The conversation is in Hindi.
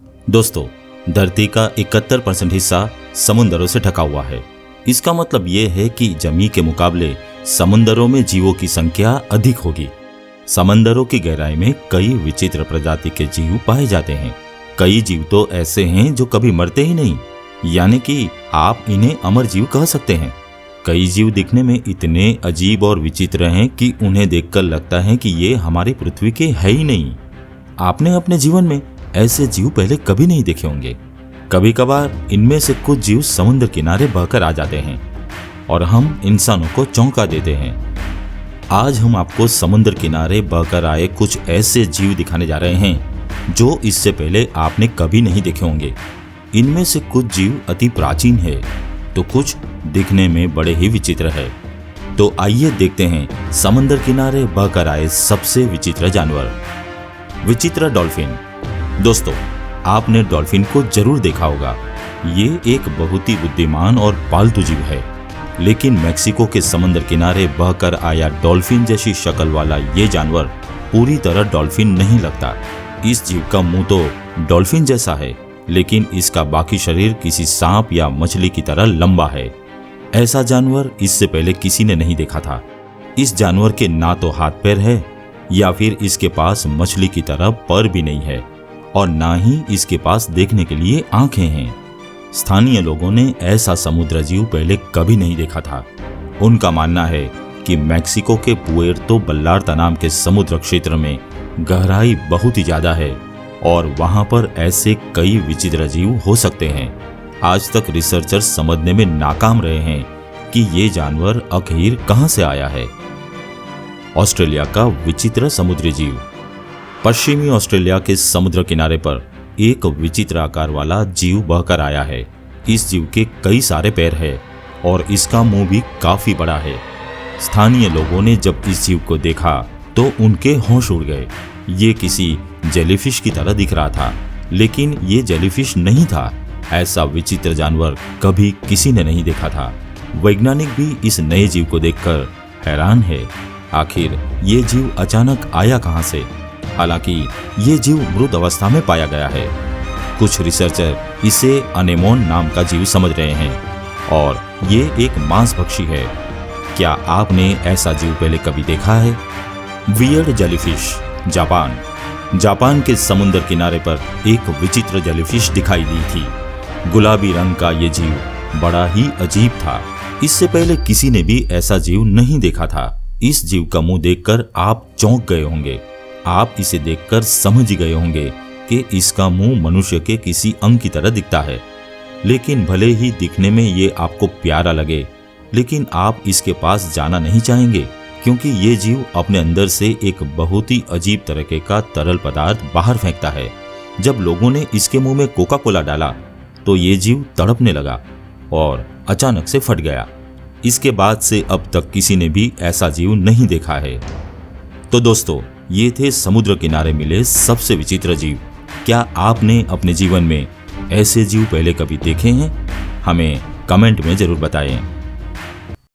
दोस्तों, धरती का 71% हिस्सा समुंदरों से ढका हुआ है। इसका मतलब ये है कि जमीन के मुकाबले समुंदरों में जीवों की संख्या अधिक होगी। समंदरों की गहराई में कई विचित्र प्रजाति के जीव पाए जाते हैं। कई जीव तो ऐसे हैं जो कभी मरते ही नहीं, यानी कि आप इन्हें अमर जीव कह सकते हैं। कई जीव दिखने में इतने अजीब और विचित्र हैं कि उन्हें देखकर लगता है कि ये हमारी पृथ्वी के है ही नहीं। आपने अपने जीवन में ऐसे जीव पहले कभी नहीं देखे होंगे। कभी कभार इनमें से कुछ जीव समुद्र किनारे बहकर आ जाते हैं और हम इंसानों को चौंका देते हैं। आज हम आपको समुद्र किनारे बहकर आए कुछ ऐसे जीव दिखाने जा रहे हैं जो इससे पहले आपने कभी नहीं देखे होंगे। इनमें से कुछ जीव अति प्राचीन है तो कुछ दिखने में बड़े ही विचित्र है। तो आइए देखते हैं समुद्र किनारे बहकर आए सबसे विचित्र जानवर। विचित्र डॉल्फिन। दोस्तों, आपने डॉल्फिन को जरूर देखा होगा। ये एक बहुत ही बुद्धिमान और पालतू जीव है, लेकिन मेक्सिको के समुद्र किनारे बहकर आया डॉल्फिन जैसी शक्ल वाला ये जानवर पूरी तरह डॉल्फिन नहीं लगता। इस जीव का मुंह तो डॉल्फिन जैसा है, लेकिन इसका बाकी शरीर किसी सांप या मछली की तरह लंबा है। ऐसा जानवर इससे पहले किसी ने नहीं देखा था। इस जानवर के ना तो हाथ पैर है या फिर इसके पास मछली की तरह पर भी नहीं है और ना ही इसके पास देखने के लिए आंखें हैं। स्थानीय लोगों ने ऐसा समुद्र जीव पहले कभी नहीं देखा था। उनका मानना है कि मेक्सिको के पुएर्तो बल्लार्ता नाम के समुद्र क्षेत्र में गहराई बहुत ही ज्यादा है और वहां पर ऐसे कई विचित्र जीव हो सकते हैं। आज तक रिसर्चर्स समझने में नाकाम रहे हैं कि ये जानवर आखिर कहां से आया है। ऑस्ट्रेलिया का विचित्र समुद्री जीव। पश्चिमी ऑस्ट्रेलिया के समुद्र किनारे पर एक विचित्र आकार वाला जीव बहकर आया है। इस जीव के कई सारे पैर हैं और इसका मुंह भी काफी बड़ा है। स्थानीय लोगों ने जब इस जीव को देखा तो उनके होश उड़ गए। ये किसी जेलीफिश की तरह दिख रहा था, लेकिन ये जेलीफिश नहीं था। ऐसा विचित्र जानवर कभी किसी ने नहीं देखा था। वैज्ञानिक भी इस नए जीव को देखकर हैरान है। आखिर ये जीव अचानक आया कहां से? हालांकि ये जीव मृत अवस्था में पाया गया है। कुछ रिसर्चर इसे अनेमोन नाम का जीव समझ रहे हैं और ये एक मांसभक्षी है। क्या आपने ऐसा जीव पहले कभी देखा है? Weird jellyfish. जापान के समुद्र किनारे पर एक विचित्र जेलीफिश दिखाई दी थी। गुलाबी रंग का ये जीव बड़ा ही अजीब था। इससे पहले किसी ने भी ऐसा जीव नहीं देखा था। इस जीव का मुंह देखकर आप चौंक गए होंगे। आप इसे देखकर समझ ही गए होंगे कि इसका मुंह मनुष्य के किसी अंग की तरह दिखता है। लेकिन भले ही दिखने में ये आपको प्यारा लगे, लेकिन आप इसके पास जाना नहीं चाहेंगे, क्योंकि ये जीव अपने अंदर से एक बहुत ही अजीब तरीके का तरल पदार्थ बाहर फेंकता है। जब लोगों ने इसके मुंह में कोका कोला डाला तो ये जीव तड़पने लगा और अचानक से फट गया। इसके बाद से अब तक किसी ने भी ऐसा जीव नहीं देखा है। तो दोस्तों, ये थे समुद्र किनारे मिले सबसे विचित्र जीव। क्या आपने अपने जीवन में ऐसे जीव पहले कभी देखे हैं? हमें कमेंट में जरूर बताएं।